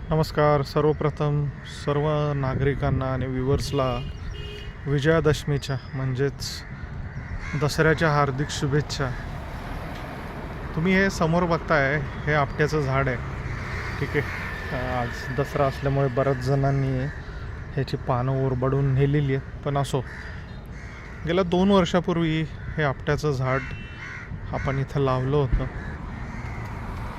नमस्कार. सर्वप्रथम सर्व नागरिकांना आणि व्ह्युअर्सला विजयादशमीच्या म्हणजेच दसऱ्याच्या हार्दिक शुभेच्छा. तुम्ही हे समोर बघताय हे आपट्याचं झाड आहे. ठीक आहे, आज दसरा असल्यामुळे बऱ्याच जणांनी ह्याची पानं ओरबाडून नेलेली आहेत, पण असो, गेल्या 2 वर्षापूर्वी हे आपट्याचं झाड आपण इथं लावलं होतं.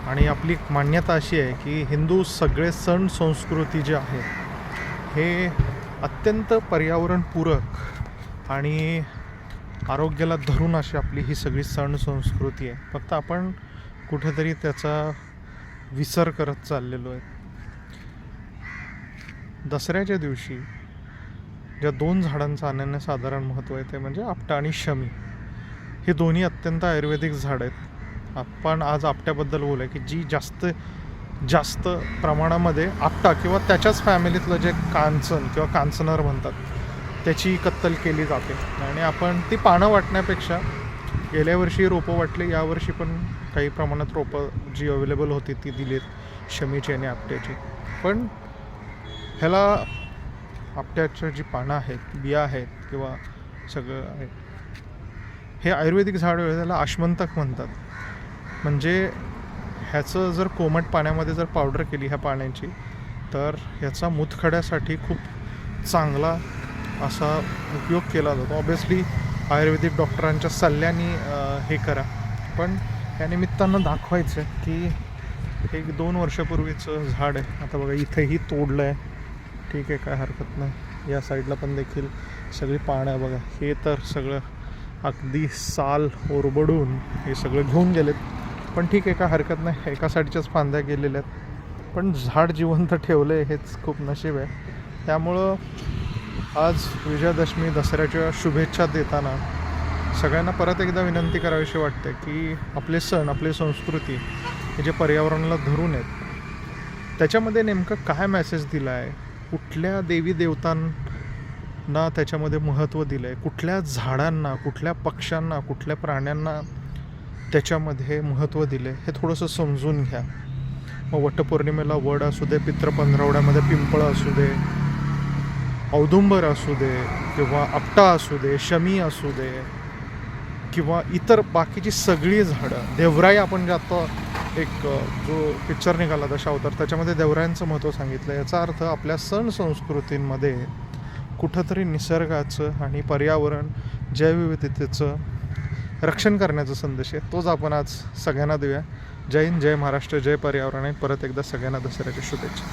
आणि आपली मान्यता अशी आहे की हिंदू सगळे सण संस्कृती जे आहे हे अत्यंत पर्यावरणपूरक आणि आरोग्याला धरून अशी आपली ही सगळी सण संस्कृती आहे. फक्त आपण कुठेतरी त्याचा विसर करत चाललेलो आहे. दसऱ्याच्या दिवशी ज्या 2 झाडांचं अनन्यसाधारण महत्त्व आहे ते म्हणजे आपटा आणि शमी. हे दोन्ही अत्यंत आयुर्वेदिक झाड आहेत. आपण आज आपट्याबद्दल बोलूया की जी जास्त प्रमाणामध्ये आपटा किंवा त्याच्याच फॅमिलीतलं जे कांचन किंवा कांचनर म्हणतात त्याची कत्तल केली जाते. आणि आपण ती पानं वाटण्यापेक्षा गेल्या वर्षी रोपं वाटली, यावर्षी पण काही प्रमाणात रोपं जी अवेलेबल होती ती दिलीत शमीची आणि आपट्याची. पण ह्याला आपट्याच्या जी पानं आहेत, बिया आहेत किंवा सगळं आहे, हे आयुर्वेदिक झाड त्याला आश्मंतक म्हणतात. म्हणजे ह्याचं जर कोमट पाण्यामध्ये जर पावडर केली ह्या पाण्याची तर ह्याचा मूतखड्यासाठी खूप चांगला असा उपयोग केला जातो. ऑब्वियसली आयुर्वेदिक डॉक्टरांच्या सल्ल्याने हे करा, पण या निमित्तानं दाखवायचं की हे 2 वर्षापूर्वीचं झाड आहे. आता बघा इथंही तोडलं आहे. ठीक आहे, काय हरकत नाही. या साईडला पण देखील सगळी पानं बघा. हे तर सगळं अगदी साल ओरबडून हे सगळं घेऊन गेलेत, पण ठीक आहे, काय हरकत नाही. एका साईडच्याच फांद्या गेलेल्या आहेत, पण झाड जिवंत ठेवलं आहे हेच खूप नशीब आहे. त्यामुळं आज विजयादशमी दसऱ्याच्या शुभेच्छा देताना सगळ्यांना परत एकदा विनंती करावीशी वाटते की आपले सण, आपली संस्कृती हे जे पर्यावरणाला धरून आहेत त्याच्यामध्ये नेमकं काय मेसेज दिला आहे, कुठल्या देवी देवतांना त्याच्यामध्ये महत्त्व दिलं आहे, कुठल्या झाडांना, कुठल्या पक्ष्यांना, कुठल्या प्राण्यांना त्याच्यामध्ये महत्त्व दिलं आहे, हे थोडंसं समजून घ्या. मग वटपौर्णिमेला वड असू दे, पितृ पंधरवड्यामध्ये पिंपळ असू दे, औदुंबर असू दे, किंवा आपटा असू दे, शमी असू दे, किंवा इतर बाकीची सगळी झाडं, देवराई, आपण जे आता एक जो पिक्चर निघाला दशावतार त्याच्यामध्ये देवरायांचं महत्त्व सांगितलं. याचा अर्थ आपल्या सण संस्कृतींमध्ये कुठंतरी निसर्गाचं आणि पर्यावरण, जैवविविधतेचं रक्षण करण्याचा संदेश आहे. तोच आपण आज सगळ्यांना देऊया. जय हिंद, जय महाराष्ट्र, जय पर्यावरण. परत एकदा सगळ्यांना दसऱ्याच्या शुभेच्छा.